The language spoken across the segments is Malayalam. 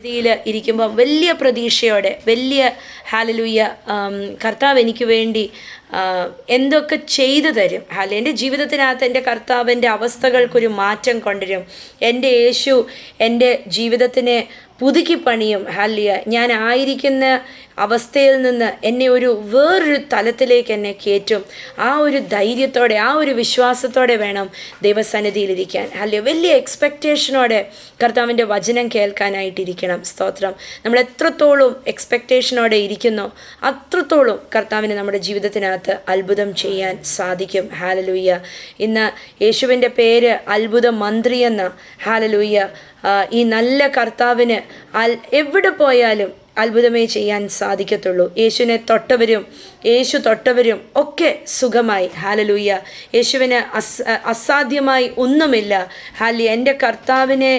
യിൽ ഇരിക്കുമ്പം വലിയ പ്രതീക്ഷയോടെ വലിയ ഹല്ലേലൂയ കർത്താവ് എനിക്ക് വേണ്ടി എന്തൊക്കെ ചെയ്തു തരും. എൻ്റെ ജീവിതത്തിനകത്ത് എൻ്റെ കർത്താവിൻ്റെ അവസ്ഥകൾക്കൊരു മാറ്റം കൊണ്ടുവരും. എൻ്റെ യേശു എൻ്റെ ജീവിതത്തിനെ പുതുക്കി പണിയും. ഹല്ലേലൂയ. ഞാൻ ആയിരിക്കുന്ന അവസ്ഥയിൽ നിന്ന് എന്നെ ഒരു വേറൊരു തലത്തിലേക്ക് എന്നെ കയറ്റും. ആ ഒരു ധൈര്യത്തോടെ ആ ഒരു വിശ്വാസത്തോടെ വേണം ദൈവസന്നിധിയിലിരിക്കാൻ. ഹല്ലേലൂയ. വലിയ എക്സ്പെക്റ്റേഷനോടെ കർത്താവിൻ്റെ വചനം കേൾക്കാനായിട്ടിരിക്കണം. സ്തോത്രം. നമ്മൾ എത്രത്തോളം എക്സ്പെക്റ്റേഷനോടെ ഇരിക്കുന്നോ അത്രത്തോളം കർത്താവിന് നമ്മുടെ ജീവിതത്തിനകത്ത് അത്ഭുതം ചെയ്യാൻ സാധിക്കും. ഹല്ലേലൂയ. ഇന്ന് യേശുവിൻ്റെ പേര് അത്ഭുത മന്ത്രി എന്ന. ഹല്ലേലൂയ. ഈ നല്ല കർത്താവിന് എവിടെ പോയാലും അത്ഭുതമേ ചെയ്യാൻ സാധിക്കത്തുള്ളൂ. യേശുവിനെ തൊട്ടവരും യേശു തൊട്ടവരും ഒക്കെ സുഖമായി. ഹല്ലേലൂയ. യേശുവിന് അസാധ്യമായി ഒന്നുമില്ല. ഹല്ലേലൂയ. എൻ്റെ കർത്താവിനെ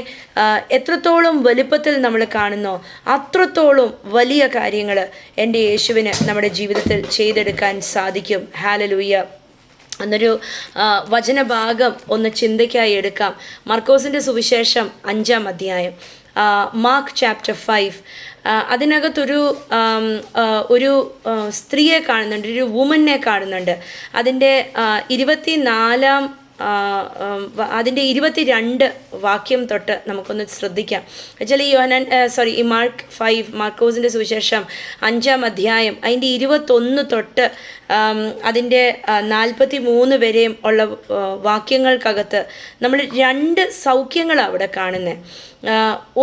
എത്രത്തോളം വലുപ്പത്തിൽ നമ്മൾ കാണുന്നോ അത്രത്തോളം വലിയ കാര്യങ്ങൾ എൻ്റെ യേശുവിന് നമ്മുടെ ജീവിതത്തിൽ ചെയ്തെടുക്കാൻ സാധിക്കും. ഹല്ലേലൂയ. എന്നൊരു വചനഭാഗം ഒന്ന് ചിന്തയ്ക്കായി എടുക്കാം. മർക്കോസിൻ്റെ സുവിശേഷം 5-ാം അധ്യായം, മാർക്ക് ചാപ്റ്റർ 5. അതിനകത്തൊരു ഒരു സ്ത്രീയെ കാണുന്നുണ്ട്, ഒരു വുമനെ കാണുന്നുണ്ട്. അതിൻ്റെ 22 വാക്യം തൊട്ട് നമുക്കൊന്ന് ശ്രദ്ധിക്കാം. വെച്ചാൽ ഈ മാർക്കോസിൻ്റെ സുവിശേഷം 5-ാം അധ്യായം അതിൻ്റെ 21 തൊട്ട് അതിൻ്റെ 43 വരെയും ഉള്ള വാക്യങ്ങൾക്കകത്ത് നമ്മൾ 2 സൗഖ്യങ്ങളാണ് അവിടെ കാണുന്നത്.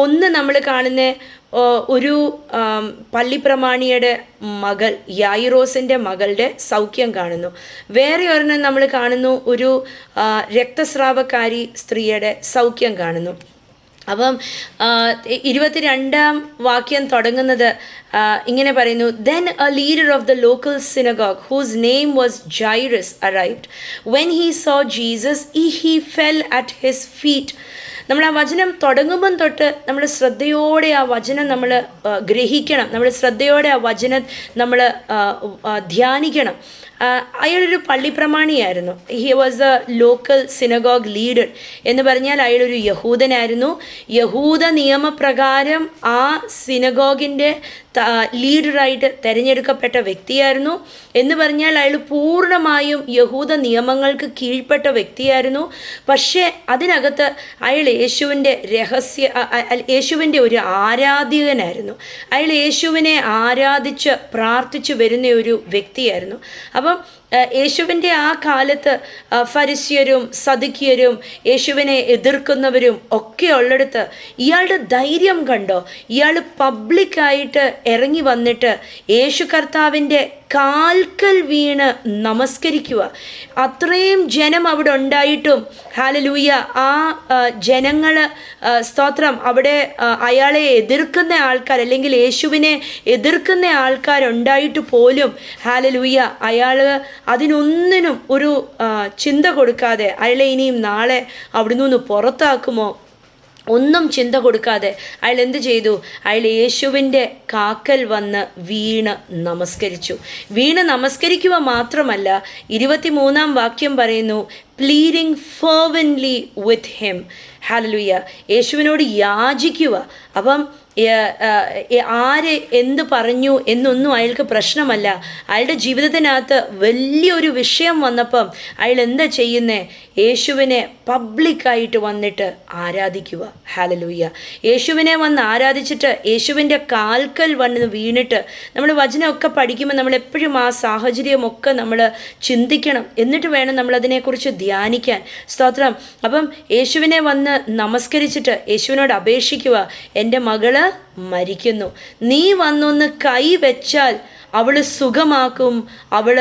ഒന്ന് നമ്മൾ കാണുന്ന ഒരു പള്ളിപ്രമാണിയുടെ മകൾ, യായിറോസിൻ്റെ മകളുടെ സൗഖ്യം കാണുന്നു. വേറെ ഒരെണ്ണം നമ്മൾ കാണുന്നു, ഒരു രക്തസ്രാവക്കാരി സ്ത്രീയുടെ സൗഖ്യം കാണുന്നു. അപ്പം 22-ാം വാക്യം തുടങ്ങുന്നത് ഇങ്ങനെ പറയുന്നു: Then a leader of the local synagogue, whose name was Jairus, arrived. When he saw Jesus, he fell at his feet. നമ്മൾ ആ വചനം തുടങ്ങുമ്പം തൊട്ട് നമ്മൾ ശ്രദ്ധയോടെ ആ വചനം നമ്മൾ ഗ്രഹിക്കണം. നമ്മൾ ശ്രദ്ധയോടെ ആ വചനം നമ്മൾ ധ്യാനിക്കണം. അയാളൊരു പള്ളിപ്രമാണിയായിരുന്നു. He was a local synagogue leader എന്ന് പറഞ്ഞാൽ അയാളൊരു യഹൂദനായിരുന്നു. യഹൂദ നിയമപ്രകാരം ആ സിനഗോഗിൻ്റെ ലീഡറായിട്ട് തിരഞ്ഞെടുക്കപ്പെട്ട വ്യക്തിയായിരുന്നു. എന്ന് പറഞ്ഞാൽ അയാൾ പൂർണ്ണമായും യഹൂദ നിയമങ്ങൾക്ക് കീഴ്പ്പെട്ട വ്യക്തിയായിരുന്നു. പക്ഷേ അതിനകത്ത് അയാൾ യേശുവിൻ്റെ ഒരു ആരാധകനായിരുന്നു. അയാൾ യേശുവിനെ ആരാധിച്ച് പ്രാർത്ഥിച്ചു വരുന്ന ഒരു വ്യക്തിയായിരുന്നു. അപ്പം യേശുവിൻ്റെ ആ കാലത്ത് ഫരിസ്യരും സദുക്യരും യേശുവിനെ എതിർക്കുന്നവരും ഒക്കെ ഉള്ളിടത്ത് ഇയാളുടെ ധൈര്യം കണ്ടോ? ഇയാൾ പബ്ലിക്കായിട്ട് ഇറങ്ങി വന്നിട്ട് യേശു കർത്താവിൻ്റെ കാൽക്കൽ വീണ് നമസ്കരിക്കുക. അത്രയും ജനം അവിടെ ഉണ്ടായിട്ടും ഹല്ലേലൂയ ആ ജനങ്ങൾ സ്തോത്രം അവിടെ അയാളെ എതിർക്കുന്ന ആൾക്കാർ അല്ലെങ്കിൽ യേശുവിനെ എതിർക്കുന്ന ആൾക്കാരുണ്ടായിട്ട് പോലും ഹല്ലേലൂയ അയാൾ അതിനൊന്നിനും ഒരു ചിന്ത കൊടുക്കാതെ അയാളെ ഇനിയും നാളെ അവിടുന്ന് ഒന്ന് പുറത്താക്കുമോ ഒന്നും ചിന്ത കൊടുക്കാതെ അയാൾ എന്ത് ചെയ്തു? അയാൾ യേശുവിൻ്റെ കാക്കൽ വന്ന് വീണ് നമസ്കരിക്കുക മാത്രമല്ല 23-ാം വാക്യം പറയുന്നു, പ്ലീഡിങ് ഫെർവൻ്റ്ലി വിത്ത് ഹിം. ഹല്ലേലൂയ. യേശുവിനോട് യാചിക്കുക. അപ്പം ആര് എന്ത് പറഞ്ഞു എന്നൊന്നും അയാൾക്ക് പ്രശ്നമല്ല. അയാളുടെ ജീവിതത്തിനകത്ത് വലിയൊരു വിഷയം വന്നപ്പം അയാൾ എന്താ ചെയ്യുന്നേ? യേശുവിനെ പബ്ലിക്കായിട്ട് വന്നിട്ട് ആരാധിക്കുക. ഹല്ലേലൂയ. യേശുവിനെ വന്ന് ആരാധിച്ചിട്ട് യേശുവിൻ്റെ കാൽക്കൽ വന്ന് വീണിട്ട് നമ്മൾ വചനമൊക്കെ പഠിക്കുമ്പോൾ നമ്മളെപ്പോഴും ആ സാഹചര്യമൊക്കെ നമ്മൾ ചിന്തിക്കണം. എന്നിട്ട് വേണം നമ്മളതിനെക്കുറിച്ച് ധ്യാനിക്കാൻ. സ്തോത്രം. അപ്പം യേശുവിനെ വന്ന് നമസ്കരിച്ചിട്ട് യേശുവിനോട് അപേക്ഷിക്കുക, എൻ്റെ മകള് മരിക്കുന്നു, നീ വന്നൊന്ന് കൈ വെച്ചാൽ അവൾ സുഖമാക്കും, അവൾ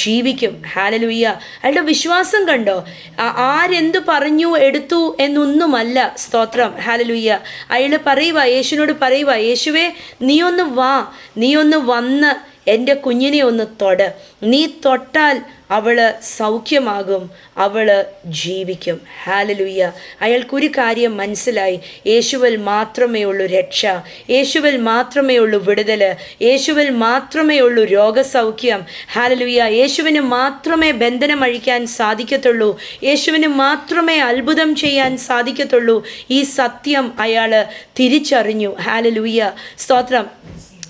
ജീവിക്കും. ഹല്ലേലൂയ. അയാളുടെ വിശ്വാസം കണ്ടോ? ആരെന്തു പറഞ്ഞു എടുത്തു എന്നൊന്നുമല്ല. സ്തോത്രം. ഹല്ലേലൂയ. അയാൾ പറയുക, യേശുവിനോട് പറയുക, യേശുവേ നീ ഒന്ന് വന്ന് എൻ്റെ കുഞ്ഞിനെ ഒന്ന് തൊട്, നീ തൊട്ടാൽ അവൾ സൗഖ്യമാകും, അവൾ ജീവിക്കും. ഹല്ലേലൂയ. അയാൾക്കൊരു കാര്യം മനസ്സിലായി, യേശുവിൽ മാത്രമേ ഉള്ളൂ രക്ഷ, യേശുവിൽ മാത്രമേ ഉള്ളൂ വിടുതൽ, യേശുവിൽ മാത്രമേ ഉള്ളൂ രോഗസൗഖ്യം. ഹല്ലേലൂയ. യേശുവിന് മാത്രമേ ബന്ധനം അഴിക്കാൻ സാധിക്കത്തുള്ളൂ, യേശുവിന് മാത്രമേ അത്ഭുതം ചെയ്യാൻ സാധിക്കത്തുള്ളൂ. ഈ സത്യം അയാൾ തിരിച്ചറിഞ്ഞു. ഹല്ലേലൂയ. സ്തോത്രം.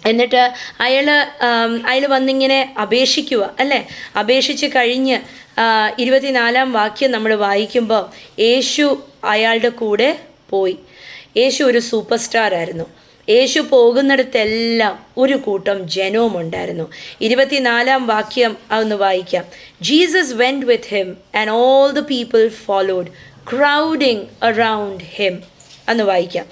എന്നിട്ട് അയാൾ വന്നിങ്ങനെ അപേക്ഷിക്കുക അല്ലേ. അപേക്ഷിച്ച് കഴിഞ്ഞ് 24-ാം വാക്യം നമ്മൾ വായിക്കുമ്പോൾ യേശു അയാളുടെ കൂടെ പോയി. യേശു ഒരു സൂപ്പർ സ്റ്റാർ ആയിരുന്നു. യേശു പോകുന്നിടത്തെല്ലാം ഒരു കൂട്ടം ജനവും ഉണ്ടായിരുന്നു. 24-ാം വാക്യം ഒന്ന് വായിക്കാം. Jesus went with him and all the people followed crowding around him. എന്ന് വായിക്കാം.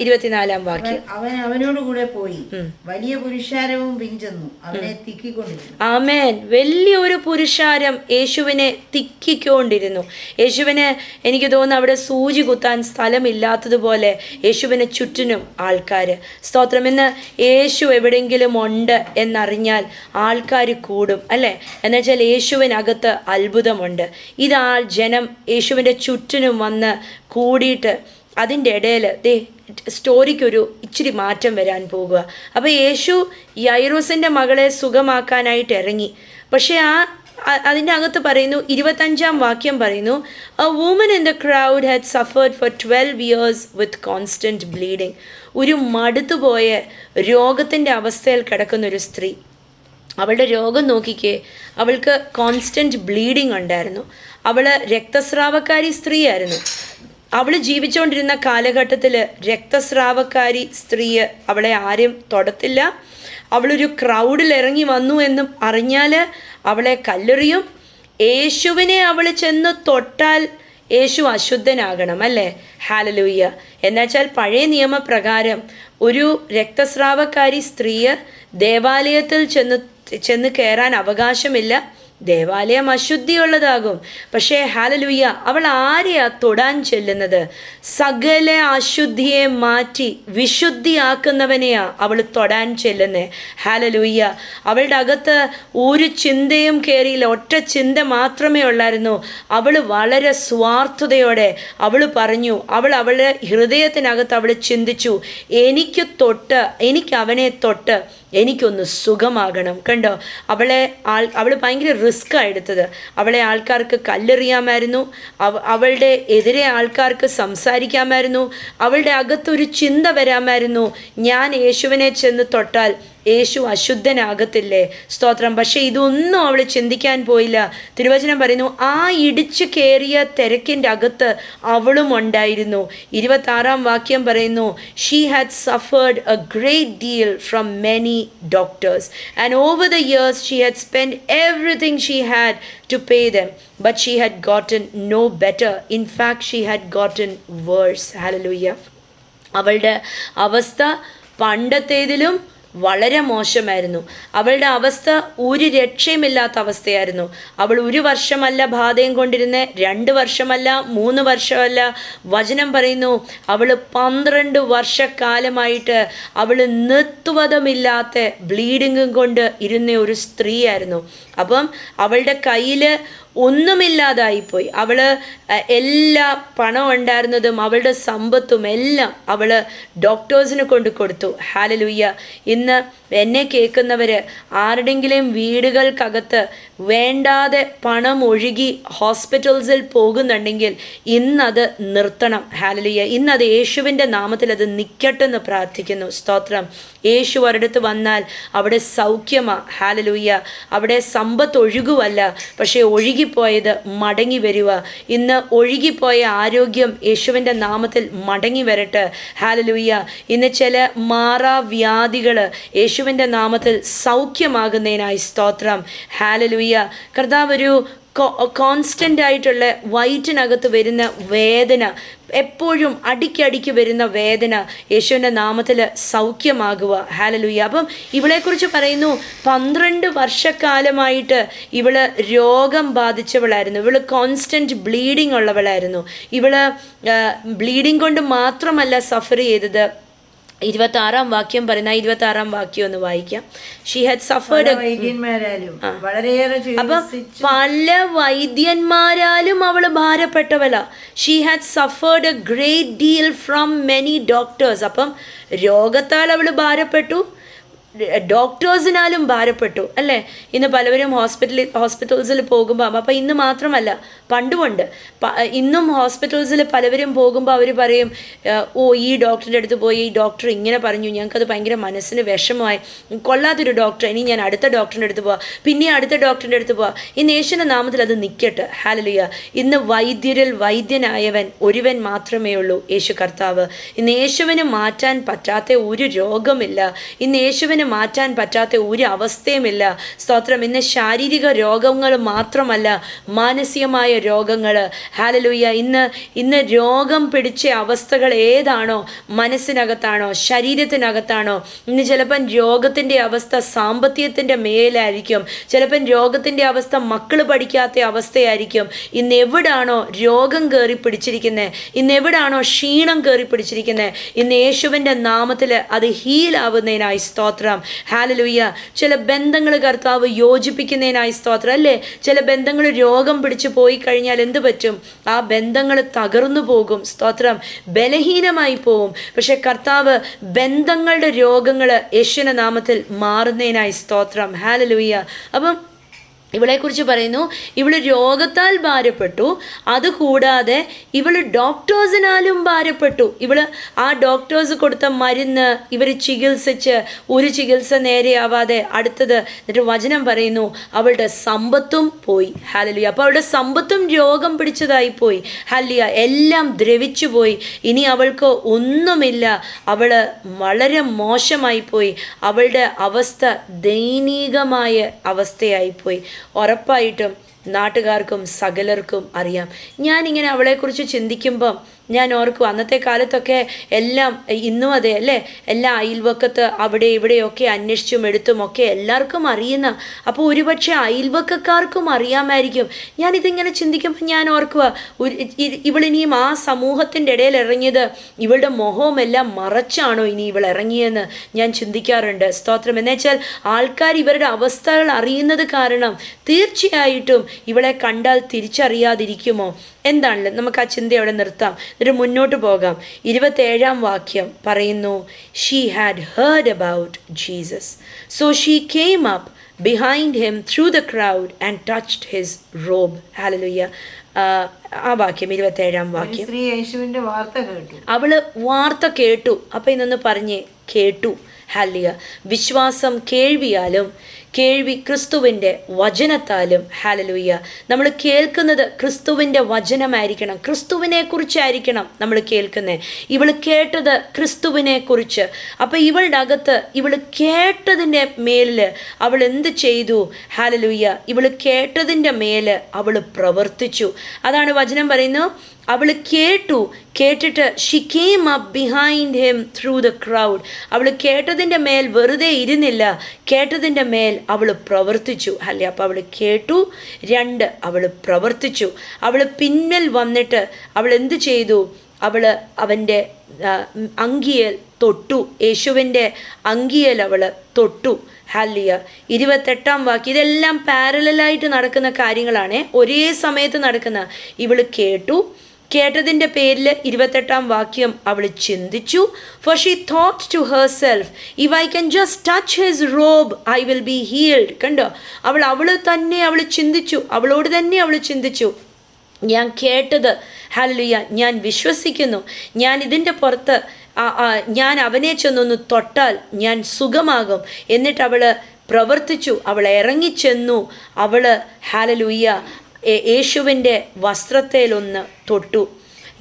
24-ാം വാക്യം. അവൻ അവനോട് കൂടെ പോയി, വലിയ പുരുഷാരവും പിഞ്ചെന്നു അവനെ തിക്കിക്കൊണ്ടിരുന്നു. ആമേൻ. വലിയൊരു പുരുഷാരം യേശുവിനെ തിക്കിക്കൊണ്ടിരുന്നു. യേശുവിന് എനിക്ക് തോന്നുന്നു അവിടെ സൂചി കുത്താൻ സ്ഥലമില്ലാത്തതുപോലെ യേശുവിന് ചുറ്റിനും ആൾക്കാർ. സ്തോത്രം. ഇന്ന് യേശു എവിടെയെങ്കിലും ഉണ്ട് എന്നറിഞ്ഞാൽ ആൾക്കാർ കൂടും അല്ലേ. എന്നുവെച്ചാൽ യേശുവിനകത്ത് അത്ഭുതമുണ്ട്. ഇതാ ജനം യേശുവിൻ്റെ ചുറ്റിനും വന്ന് കൂടിയിട്ട് അതിൻ്റെ ഇടയിൽ സ്റ്റോറിക്കൊരു ഇച്ചിരി മാറ്റം വരാൻ പോകുക. അപ്പോൾ യേശു യൈറോസിൻ്റെ മകളെ സുഖമാക്കാനായിട്ട് ഇറങ്ങി. പക്ഷേ അതിൻ്റെ അകത്ത് പറയുന്നു, 25-ാം വാക്യം പറയുന്നു, a woman in the crowd had suffered for 12 years വിത്ത് കോൺസ്റ്റൻറ്റ് ബ്ലീഡിങ്. ഒരു മടുത്തുപോയ രോഗത്തിൻ്റെ അവസ്ഥയിൽ കിടക്കുന്നൊരു സ്ത്രീ. അവളുടെ രോഗം നോക്കിക്കേ, അവൾക്ക് കോൺസ്റ്റൻറ്റ് ബ്ലീഡിങ് ഉണ്ടായിരുന്നു. അവൾ രക്തസ്രാവക്കാരി സ്ത്രീയായിരുന്നു. അവൾ ജീവിച്ചുകൊണ്ടിരുന്ന കാലഘട്ടത്തിൽ രക്തസ്രാവക്കാരി സ്ത്രീ അവളെ ആരും തൊടത്തില്ല. അവളൊരു ക്രൗഡിൽ ഇറങ്ങി വന്നു എന്നും അറിഞ്ഞാൽ അവളെ കല്ലെറിയും. യേശുവിനെ അവൾ ചെന്ന് തൊട്ടാൽ യേശു അശുദ്ധനാകണം അല്ലേ. ഹല്ലേലൂയ. എന്നുവെച്ചാൽ പഴയ നിയമപ്രകാരം ഒരു രക്തസ്രാവക്കാരി സ്ത്രീ ദേവാലയത്തിൽ ചെന്ന് കയറാൻ അവകാശമില്ല. ദേവാലയം അശുദ്ധിയുള്ളതാകും. പക്ഷേ ഹല്ലേലൂയ, അവൾ ആരെയാ തൊടാൻ ചെല്ലുന്നത്? സകല അശുദ്ധിയെ മാറ്റി വിശുദ്ധിയാക്കുന്നവനെയാ അവൾ തൊടാൻ ചെല്ലുന്നത്. ഹല്ലേലൂയ. അവളുടെ അകത്ത് ഒരു ചിന്തയും കയറിയില്ല, ഒറ്റ ചിന്ത മാത്രമേ ഉള്ളായിരുന്നു. അവൾ വളരെ സ്വാർത്ഥതയോടെ അവൾ പറഞ്ഞു, അവളുടെ ഹൃദയത്തിനകത്ത് അവൾ ചിന്തിച്ചു, എനിക്ക് അവനെ തൊട്ട് എനിക്കൊന്ന് സുഖമാകണം. കണ്ടോ, അവൾ ഭയങ്കര റിസ്ക്കാണ് എടുത്തത്. അവളെ ആൾക്കാർക്ക് കല്ലെറിയാമായിരുന്നു, അവളുടെ എതിരെ ആൾക്കാർക്ക് സംസാരിക്കാമായിരുന്നു, അവളുടെ അകത്തൊരു ചിന്ത വരാമായിരുന്നു, ഞാൻ യേശുവിനെ ചെന്ന് തൊട്ടാൽ യേശു അശുദ്ധനാകത്തില്ലേ. സ്തോത്രം. പക്ഷേ ഇതൊന്നും അവൾ ചിന്തിക്കാൻ പോയില്ല. തിരുവചനം പറയുന്നു, ആ ഇടിച്ചു കയറിയ തിരക്കിൻ്റെ അകത്ത് അവളും ഉണ്ടായിരുന്നു. 26-ാം വാക്യം പറയുന്നു, she had suffered a great deal from many doctors and over the years she had spent everything she had to pay them, but she had gotten no better. In fact, she had gotten worse. Hallelujah. അവളുടെ അവസ്ഥ പണ്ടത്തേതിലും വളരെ മോശമായിരുന്നു. അവളുടെ അവസ്ഥ ഒരു രക്ഷയുമില്ലാത്ത അവസ്ഥയായിരുന്നു. അവൾ 1 വർഷമല്ല ബാധയും കൊണ്ടിരുന്ന, 2 വർഷമല്ല, 3 വർഷമല്ല. വചനം പറയുന്നു, അവൾ 12 വർഷക്കാലമായിട്ട് അവൾ നിർത്തുവതമില്ലാത്ത ബ്ലീഡിങ്ങും കൊണ്ട് ഇരുന്ന ഒരു സ്ത്രീയായിരുന്നു. അപ്പം അവളുടെ കയ്യിൽ ഒന്നുമില്ലാതായിപ്പോയി. അവൾ എല്ലാ പണം ഉണ്ടായിരുന്നതും അവളുടെ സമ്പത്തും എല്ലാം അവൾ ഡോക്ടേഴ്സിന് കൊണ്ട് കൊടുത്തു. ഹല്ലേലൂയ. ഇന്ന് എന്നെ കേൾക്കുന്നവർ ആരുടെങ്കിലും വീടുകൾക്കകത്ത് വേണ്ടാതെ പണം ഒഴുകി ഹോസ്പിറ്റൽസിൽ പോകുന്നുണ്ടെങ്കിൽ ഇന്നത് നിർത്തണം. ഹല്ലേലൂയ. ഇന്നത് യേശുവിൻ്റെ നാമത്തിൽ അത് നിൽക്കട്ടെന്ന് പ്രാർത്ഥിക്കുന്നു. സ്തോത്രം. യേശു ഒരിടത്ത് വന്നാൽ അവിടെ സൗഖ്യമാണ്. ഹല്ലേലൂയ. അവിടെ സമ്പത്ത് ഒഴുകുവല്ല, പക്ഷേ ഒഴുകിപ്പോയത് മടങ്ങി വരിക. ഇന്ന് ഒഴുകിപ്പോയ ആരോഗ്യം യേശുവിൻ്റെ നാമത്തിൽ മടങ്ങി വരട്ടെ. ഹല്ലേലൂയ. ഇന്ന് ചില മാറാവ്യാധികൾ യേശുവിൻ്റെ നാമത്തിൽ സൗഖ്യമാകുന്നതിനായി സ്തോത്രം. ഹല്ലേലൂയ. കർത്താവ് ഒരു കോൺസ്റ്റൻ്റ് ആയിട്ടുള്ള വയറ്റിനകത്ത് വരുന്ന വേദന, എപ്പോഴും അടിക്കടിക്ക് വരുന്ന വേദന യേശുവിൻ്റെ നാമത്തിൽ സൗഖ്യമാകുക. ഹല്ലേലൂയ. അപ്പം ഇവളെക്കുറിച്ച് പറയുന്നു, 12 വർഷക്കാലമായിട്ട് ഇവൾ രോഗം ബാധിച്ചവളായിരുന്നു. ഇവൾ കോൺസ്റ്റൻറ്റ് ബ്ലീഡിങ് ഉള്ളവളായിരുന്നു. ഇവൾ ബ്ലീഡിങ് കൊണ്ട് മാത്രമല്ല സഫർ ചെയ്തത്, 26 വാക്യം പറയുന്ന 26 വാക്യം ഒന്ന് വായിക്കാം. She had suffered. വൈദ്യന്മാരാലും വളരെയേറെ അപ്പം പല വൈദ്യന്മാരാലും അവൾ ഭാരപ്പെട്ടവള. She had suffered a great deal from many doctors. അപ്പം രോഗത്താൽ അവൾ ഭാരപ്പെട്ടു, ഡോക്ടേഴ്സിനാലും ഭാരപ്പെട്ടു അല്ലേ. ഇന്ന് പലവരും ഹോസ്പിറ്റൽസിൽ പോകുമ്പോൾ, അപ്പം ഇന്ന് മാത്രമല്ല പണ്ടുമുണ്ട്, ഇന്നും ഹോസ്പിറ്റൽസിൽ പലവരും പോകുമ്പോൾ അവർ പറയും, ഓ ഈ ഡോക്ടറിൻ്റെ അടുത്ത് പോയി ഈ ഡോക്ടർ ഇങ്ങനെ പറഞ്ഞു, ഞങ്ങൾക്കത് ഭയങ്കര മനസ്സിന് വിഷമമായി, കൊള്ളാത്തൊരു ഡോക്ടർ, ഇനി ഞാൻ അടുത്ത ഡോക്ടറിൻ്റെ അടുത്ത് പോവാം, പിന്നെ അടുത്ത ഡോക്ടറിൻ്റെ അടുത്ത് പോവാം. ഇന്ന് യേശുവിൻ്റെ നാമത്തിൽ അത് നിൽക്കട്ടെ. ഹല്ലേലൂയ. ഇന്ന് വൈദ്യരിൽ വൈദ്യനായവൻ ഒരുവൻ മാത്രമേ ഉള്ളൂ, യേശു കർത്താവ്. ഇന്ന് യേശുവിന് മാറ്റാൻ പറ്റാത്ത ഒരു രോഗമില്ല. ഇന്ന് യേശുവിന് മാറ്റാൻ പറ്റാത്ത ഒരു അവസ്ഥയുമില്ല. സ്തോത്രം. ഇന്ന് ശാരീരിക രോഗങ്ങൾ മാത്രമല്ല, മാനസികമായ രോഗങ്ങൾ. ഹല്ലേലൂയ. ഇന്ന് രോഗം പിടിച്ച അവസ്ഥകൾ ഏതാണോ, മനസ്സിനകത്താണോ ശരീരത്തിനകത്താണോ. ഇന്ന് ചിലപ്പം രോഗത്തിൻ്റെ അവസ്ഥ സാമ്പത്തികത്തിൻ്റെ മേലായിരിക്കും, ചിലപ്പം രോഗത്തിൻ്റെ അവസ്ഥ മക്കൾ പഠിക്കാത്ത അവസ്ഥയായിരിക്കും. ഇന്ന് എവിടാണോ രോഗം കയറി പിടിച്ചിരിക്കുന്നത്, ഇന്ന് എവിടാണോ ക്ഷീണം കയറി പിടിച്ചിരിക്കുന്നത്, ഇന്ന് യേശുവിൻ്റെ നാമത്തിൽ അത് ഹീലാവുന്നതിനായി സ്തോത്രം. ഹല്ലേലൂയ. ചില ബന്ധങ്ങൾ കർത്താവ് യോജിപ്പിക്കുന്നതിനായി സ്തോത്രം അല്ലേ. ചില ബന്ധങ്ങൾ രോഗം പിടിച്ചു പോയി കഴിഞ്ഞാൽ എന്ത് പറ്റും? ആ ബന്ധങ്ങൾ തകർന്നു പോകും. സ്തോത്രം. ബലഹീനമായി പോവും. പക്ഷെ കർത്താവ് ബന്ധങ്ങളുടെ രോഗങ്ങൾ യേശുവിന്റെ നാമത്തിൽ മാറുന്നതിനായി സ്തോത്രം. ഹല്ലേലൂയ. അപ്പം ഇവളെക്കുറിച്ച് പറയുന്നു, ഇവൾ രോഗത്താൽ ഭാരപ്പെട്ടു, അതുകൂടാതെ ഇവൾ ഡോക്ടേഴ്സിനാലും ഭാരപ്പെട്ടു. ആ ഡോക്ടേഴ്സ് കൊടുത്ത മരുന്ന് ഇവർ ചികിത്സിച്ച് ഒരു ചികിത്സ നേരെയാവാതെ അടുത്തത്, എന്നിട്ട് വചനം പറയുന്നു അവളുടെ സമ്പത്തും പോയി. ഹല്ലേലൂയ. അപ്പോൾ അവളുടെ സമ്പത്തും രോഗം പിടിച്ചതായി പോയി. ഹല്ലേലൂയ. എല്ലാം ദ്രവിച്ചു പോയി. ഇനി അവൾക്ക് ഒന്നുമില്ല. അവൾ വളരെ മോശമായി പോയി. അവളുടെ അവസ്ഥ ദയനീയമായ അവസ്ഥയായിപ്പോയി. ഉറപ്പായിട്ടും നാട്ടുകാർക്കും സകലർക്കും അറിയാം. ഞാനിങ്ങനെ അവളെക്കുറിച്ച് ചിന്തിക്കുമ്പം ഞാൻ ഓർക്കും, അന്നത്തെ കാലത്തൊക്കെ എല്ലാം, ഇന്നും അതെ അല്ലേ, എല്ലാ അയൽവക്കത്ത് അവിടെ ഇവിടെയൊക്കെ അന്വേഷിച്ചും എടുത്തുമൊക്കെ എല്ലാവർക്കും അറിയുന്ന. അപ്പോൾ ഒരുപക്ഷെ അയൽവക്കക്കാർക്കും അറിയാമായിരിക്കും. ഞാനിതിങ്ങനെ ചിന്തിക്കുമ്പോൾ ഞാൻ ഓർക്കുക, ഇവളിനിയും ആ സമൂഹത്തിൻ്റെ ഇടയിൽ ഇറങ്ങിയത് ഇവളുടെ മുഖവുമെല്ലാം മറച്ചാണോ ഇനി ഇവൾ ഇറങ്ങിയെന്ന് ഞാൻ ചിന്തിക്കാറുണ്ട്. സ്തോത്രം. എന്നുവെച്ചാൽ ആൾക്കാർ ഇവരുടെ അവസ്ഥകൾ അറിയുന്നത് കാരണം തീർച്ചയായിട്ടും ഇവളെ കണ്ടാൽ തിരിച്ചറിയാതിരിക്കുമോ? എന്താണല്ലോ, നമുക്ക് ആ ചിന്ത അവിടെ നിർത്താം, എന്നിട്ട് മുന്നോട്ട് പോകാം. 27 വാക്യം പറയുന്നു, she had heard about Jesus, so she came up behind him through the crowd and touched his robe. Hallelujah. ആ വാക്യം 27 വാക്യം. സ്ത്രീ യേശുവിന്റെ വാർത്ത കേട്ടു. അവള് വാർത്ത കേട്ടു. അപ്പം ഇന്നൊന്ന് പറഞ്ഞേ, കേട്ടു. ഹല്ലേലൂയ. വിശ്വാസം കേൾവിയാലും കേൾവി ക്രിസ്തുവിൻ്റെ വചനത്താലും. ഹല്ലേലൂയ. നമ്മൾ കേൾക്കുന്നത് ക്രിസ്തുവിൻ്റെ വചനമായിരിക്കണം, ക്രിസ്തുവിനെ കുറിച്ചായിരിക്കണം നമ്മൾ കേൾക്കുന്നത്. ഇവൾ കേട്ടത് ക്രിസ്തുവിനെ കുറിച്ച്. അപ്പം ഇവളുടെ അകത്ത് ഇവൾ കേട്ടതിൻ്റെ മേലിൽ അവൾ എന്ത് ചെയ്തു? ഹല്ലേലൂയ. ഇവൾ കേട്ടതിൻ്റെ മേൽ അവൾ പ്രവർത്തിച്ചു. അതാണ് വചനം പറയുന്നു, അവൾ കേട്ടിട്ട് Xi came up behind him through the crowd. അവൾ കേട്ടതിൻ്റെ മേൽ വെറുതെ ഇരുന്നില്ല, കേട്ടതിൻ്റെ മേൽ അവൾ പ്രവർത്തിച്ചു. അല്ലേ. അപ്പോൾ അവൾ കേട്ടു, 2 അവൾ പ്രവർത്തിച്ചു. അവൾ പിന്നിൽ വന്നിട്ട് അവൾ എന്ത് ചെയ്തു? അവൾ അവൻ്റെ അങ്കിയൽ തൊട്ടു. യേശുവിൻ്റെ അങ്കിയൽ അവൾ തൊട്ടു. ഹല്ലേലൂയ. 28 വാക്യം. ഇതെല്ലാം പാരലലായിട്ട് നടക്കുന്ന കാര്യങ്ങളാണ്, ഒരേ സമയത്ത് നടക്കുന്ന. ഇവൾ കേട്ടതിൻ്റെ പേരിൽ 28 വാക്യം അവൾ ചിന്തിച്ചു. For she thought to herself, if I can just touch his robe I will be healed. കണ്ടോ, അവൾ തന്നെ ചിന്തിച്ചു, അവളോട് തന്നെ അവൾ ചിന്തിച്ചു, ഞാൻ കേട്ടത്, ഹല്ലേലൂയ, ഞാൻ വിശ്വസിക്കുന്നു, ഞാൻ ഇതിൻ്റെ പുറത്ത് ഞാൻ അവനെ ചെന്നൊന്ന് തൊട്ടാൽ ഞാൻ സുഖമാകും. എന്നിട്ട് അവൾ പ്രവർത്തിച്ചു, അവൾ ഇറങ്ങിച്ചെന്നു. അവൾ ഹല്ലേലൂയ യേശുവിൻ്റെ വസ്ത്രത്തേലൊന്ന് തൊട്ടു.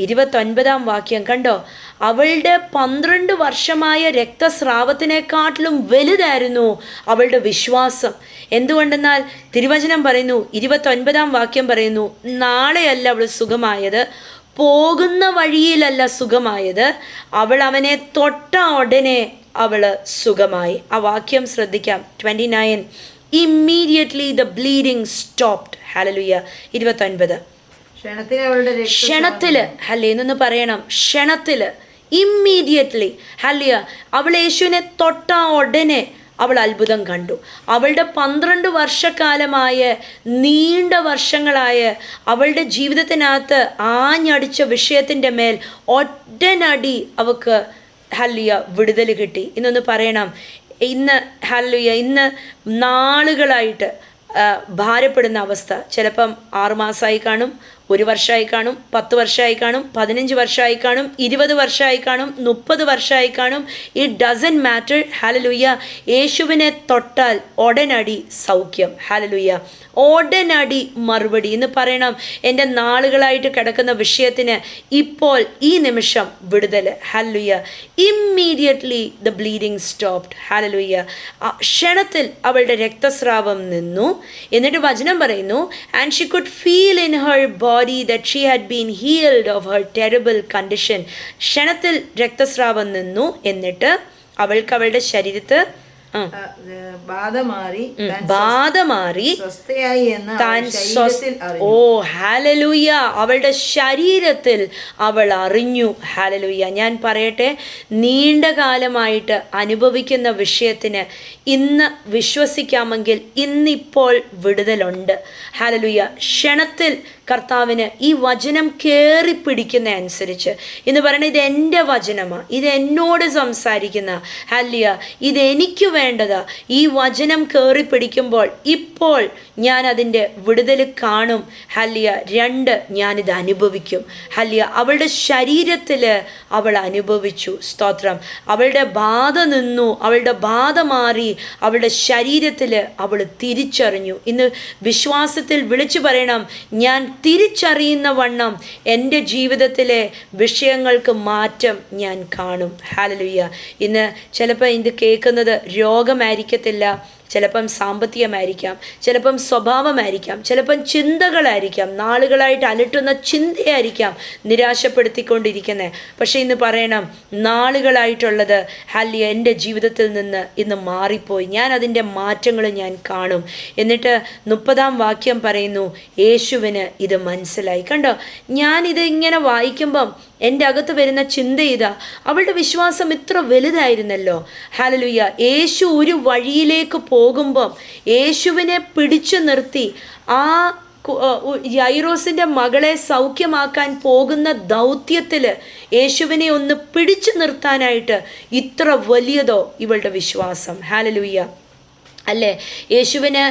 29 വാക്യം കണ്ടോ, അവളുടെ 12 വർഷമായ രക്തസ്രാവത്തിനെക്കാട്ടിലും വലുതായിരുന്നു അവളുടെ വിശ്വാസം. എന്തുകൊണ്ടെന്നാൽ തിരുവചനം പറയുന്നു, 29 വാക്യം പറയുന്നു, നാളെയല്ല അവൾ സുഖമായത്, പോകുന്ന വഴിയിലല്ല സുഖമായത്, അവൾ അവനെ തൊട്ട ഉടനെ അവൾ സുഖമായി. ആ വാക്യം ശ്രദ്ധിക്കാം. 29, immediately the bleeding stopped. Hallelujah. 29, ക്ഷണത്തില്, ഹല്ലേ എന്നൊന്ന് പറയണം, ക്ഷണത്തില് ഇമ്മീഡിയറ്റ്ലി ഹല്ലിയ അവൾ യേശുവിനെ തൊട്ട ഉടനെ അവൾ അത്ഭുതം കണ്ടു. അവളുടെ 12 വർഷക്കാലമായ നീണ്ട വർഷങ്ങളായ അവളുടെ ജീവിതത്തിനകത്ത് ആഞ്ഞടിച്ച വിഷയത്തിൻ്റെ മേൽ ഒറ്റനടി അവൾക്ക് ഹല്ലിയ വിടുതൽ കിട്ടി. ഇന്നൊന്ന് പറയണം, ഇന്ന് ഹല്ലിയ ഇന്ന് നാളുകളായിട്ട് ഭാരപ്പെടുന്ന അവസ്ഥ, ചിലപ്പം 6 മാസമായി കാണും, 1 വർഷമായി കാണും, 10 വർഷമായി കാണും, 15 വർഷമായി കാണും, 20 വർഷമായി കാണും, 30 വർഷമായി കാണും. It doesn't matter. ഹല്ലേലൂയ. യേശുവിനെ തൊട്ടാൽ ഉടനടി സൗഖ്യം. ഹല്ലേലൂയ. ഉടനടി മറുപടി. ഇന്ന് പറയണം, എൻ്റെ നാളുകളായിട്ട് കിടക്കുന്ന വിഷയത്തിന് ഇപ്പോൾ ഈ നിമിഷം വിടുതൽ. Hallelujah. Immediately the bleeding stopped. Hallelujah. ക്ഷണത്തിൽ അവളുടെ രക്തസ്രാവം നിന്നു. എന്നിട്ട് വചനം പറയുന്നു, and she could feel in her body that she had been healed of her terrible condition. ക്ഷണത്തിൽ രക്തസ്രാവം നിന്നു. എന്നിട്ട് അവൾക്ക് അവളുടെ ശരീരത്ത് ബാധ മാറി സ്വസ്ഥയായി എന്ന് താൻ ഓ ഹല്ലേലൂയ, അവളുടെ ശരീരത്തിൽ അവൾ അറിഞ്ഞു. ഹല്ലേലൂയ. ഞാൻ പറയട്ടെ, നീണ്ട കാലമായിട്ട് അനുഭവിക്കുന്ന വിഷയത്തിന് ഇന്ന് വിശ്വസിക്കാമെങ്കിൽ ഇന്നിപ്പോൾ വിടുതലുണ്ട്. ഹല്ലേലൂയ. ക്ഷണത്തിൽ കർത്താവിന് ഈ വചനം കയറി പിടിക്കുന്ന അനുസരിച്ച് ഇന്ന് പറയണ, ഇത് എൻ്റെ വചനമാണ്, ഇത് എന്നോട് സംസാരിക്കുന്ന ഹല്ലേലൂയ, ഇതെനിക്ക് വേണ്ടതാ. ഈ വചനം കയറി പിടിക്കുമ്പോൾ ഇപ്പോൾ ഞാൻ അതിൻ്റെ വിടുതൽ കാണും. ഹല്ലേലൂയ. 2, ഞാനിത് അനുഭവിക്കും. ഹല്ലേലൂയ. അവളുടെ ശരീരത്തിൽ അവൾ അനുഭവിച്ചു. സ്തോത്രം. അവളുടെ ബാധ നിന്നു, അവളുടെ ബാധ മാറി, അവളുടെ ശരീരത്തിൽ അവൾ തിരിച്ചറിഞ്ഞു. ഇന്ന് വിശ്വാസത്തിൽ വിളിച്ചു പറയണം, ഞാൻ തിരിച്ചറിയുന്ന വണ്ണം എൻ്റെ ജീവിതത്തിലെ വിഷയങ്ങൾക്ക് മാറ്റം ഞാൻ കാണും. ഹല്ലേലൂയ. ഇന്ന് ചിലപ്പോൾ ഇത് കേൾക്കുന്നത് രോഗമായിരിക്കത്തില്ല, ചിലപ്പം സാമ്പത്തികമായിരിക്കാം, ചിലപ്പം സ്വഭാവമായിരിക്കാം, ചിലപ്പം ചിന്തകളായിരിക്കാം, നാളുകളായിട്ട് അലട്ടുന്ന ചിന്തയായിരിക്കാം നിരാശപ്പെടുത്തിക്കൊണ്ടിരിക്കുന്നത്. പക്ഷേ ഇന്ന് പറയണം, നാളുകളായിട്ടുള്ളത് ഹല്ലേലൂയ എൻ്റെ ജീവിതത്തിൽ നിന്ന് ഇന്ന് മാറിപ്പോയി. ഞാൻ അതിൻ്റെ മാറ്റങ്ങൾ ഞാൻ കാണും. എന്നിട്ട് 30-ാം വാക്യം പറയുന്നു, യേശുവിന് ഇത് മനസ്സിലായി. കണ്ടോ, ഞാനിത് ഇങ്ങനെ വായിക്കുമ്പം എൻ്റെ അകത്ത് വരുന്ന ചിന്ത ഇതാ, അവളുടെ വിശ്വാസം ഇത്ര വലുതായിരുന്നല്ലോ. ഹല്ലേലൂയ. യേശു ഒരു വഴിയിലേക്ക് പോകുമ്പം യേശുവിനെ പിടിച്ചു നിർത്തി ആ യൈറോസിൻ്റെ മകളെ സൗഖ്യമാക്കാൻ പോകുന്ന ദൗത്യത്തിൽ യേശുവിനെ ഒന്ന് പിടിച്ചു നിർത്താനായിട്ട് ഇത്ര വലിയതോ ഇവളുടെ വിശ്വാസം. ഹല്ലേലൂയ. അല്ലേ? യേശുവിന്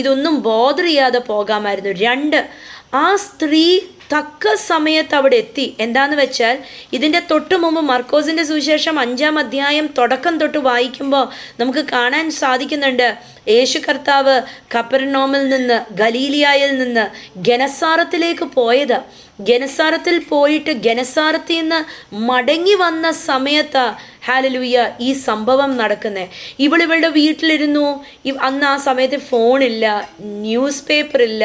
ഇതൊന്നും ബോധർ ചെയ്യാതെ പോകാമായിരുന്നു. 2, ആ സ്ത്രീ തക്ക സമയത്ത് അവിടെ എത്തി. എന്താന്ന് വെച്ചാൽ, ഇതിൻ്റെ തൊട്ട് മുമ്പ് മർക്കോസിൻ്റെ സുവിശേഷം 5-ാം അധ്യായം തുടക്കം തൊട്ട് വായിക്കുമ്പോൾ നമുക്ക് കാണാൻ സാധിക്കുന്നുണ്ട്, യേശു കർത്താവ് കപ്പർനൗമിൽ നിന്ന്, ഗലീലിയായിൽ നിന്ന് ഗെനസാറത്തിലേക്ക് പോയത്. ഗെനസാറത്തിൽ പോയിട്ട് ഗെനസാറത്തിൽ നിന്ന് മടങ്ങി വന്ന സമയത്ത് ഹല്ലേലൂയ ഈ സംഭവം നടക്കുന്നത്. ഇവളുടെ വീട്ടിലിരുന്നു. അന്ന് ആ സമയത്ത് ഫോണില്ല, ന്യൂസ് പേപ്പറില്ല,